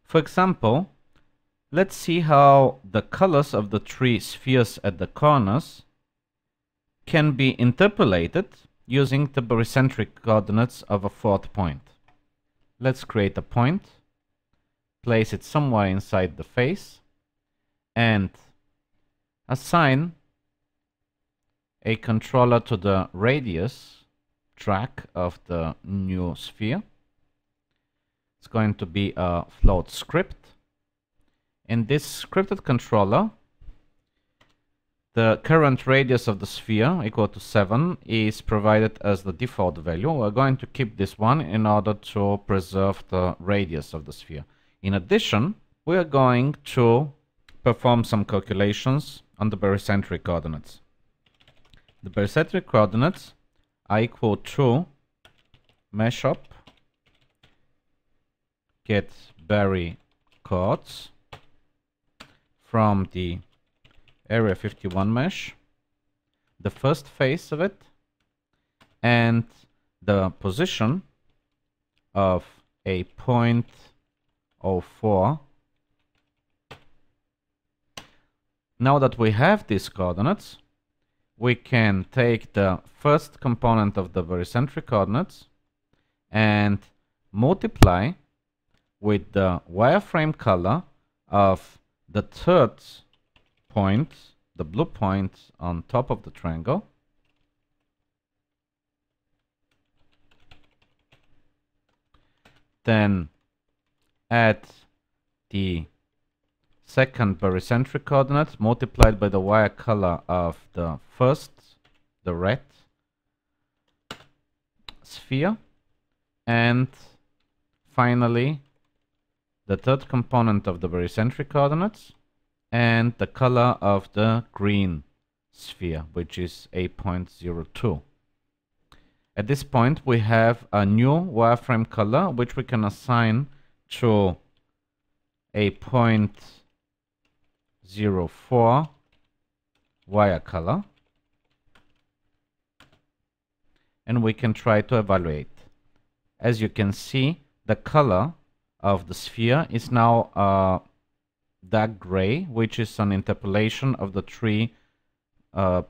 For example, let's see how the colors of the three spheres at the corners can be interpolated using the barycentric coordinates of a fourth point. Let's create a point, place it somewhere inside the face, and assign a controller to the radius track of the new sphere. It's going to be a float script. In this scripted controller, the current radius of the sphere, equal to 7, is provided as the default value. We're going to keep this one in order to preserve the radius of the sphere. In addition, we are going to perform some calculations on the barycentric coordinates. The barycentric coordinates are equal to mashup get Bary Coords from the Area 51 mesh, the first face of it, and the position of a 0.04. Now that we have these coordinates, we can take the first component of the barycentric coordinates and multiply with the wireframe color of the third point, the blue point on top of the triangle, then add the second barycentric coordinate multiplied by the wire color of the first, the red sphere, and finally the third component of the barycentric coordinates and the color of the green sphere, which is a 0.02. At this point we have a new wireframe color which we can assign to a 0.04 wire color, and we can try to evaluate. As you can see, the color of the sphere is now dark gray, which is an interpolation of the three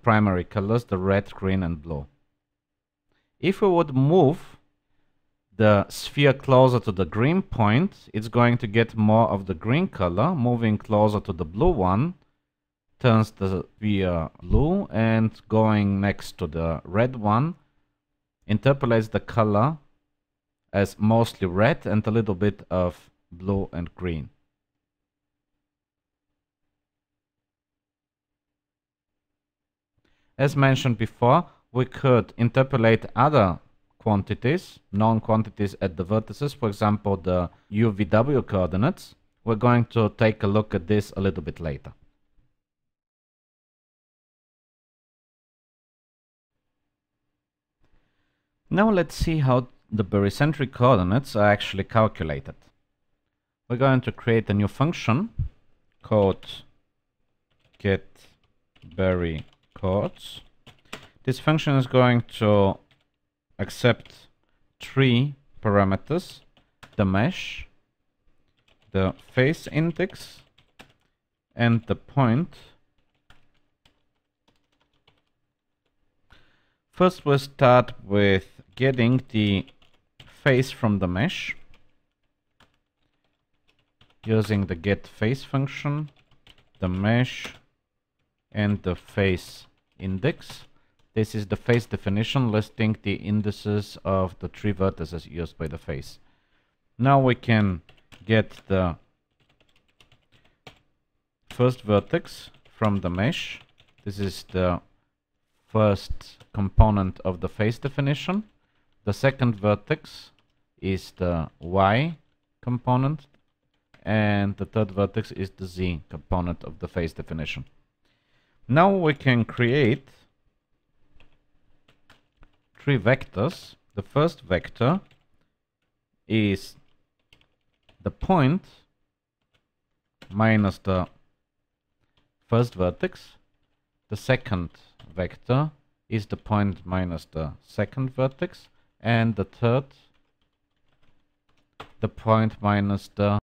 primary colors, the red, green, and blue. If we would move the sphere closer to the green point, it's going to get more of the green color. Moving closer to the blue one turns the sphere blue, and going next to the red one interpolates the color as mostly red and a little bit of blue and green. As mentioned before, we could interpolate other quantities, known quantities at the vertices, for example the UVW coordinates. We're going to take a look at this a little bit later. Now let's see how the barycentric coordinates are actually calculated. We're going to create a new function called getBaryCoords. This function is going to accept three parameters: the mesh, the face index, and the point. First we'll start with getting the face from the mesh using the getFace function, the mesh, and the face index. This is the face definition listing the indices of the three vertices used by the face. Now we can get the first vertex from the mesh. This is the first component of the face definition. The second vertex is the Y component, and the third vertex is the Z component of the face definition. Now we can create three vectors. The first vector is the point minus the first vertex. The second vector is the point minus the second vertex, and the third, the point minus the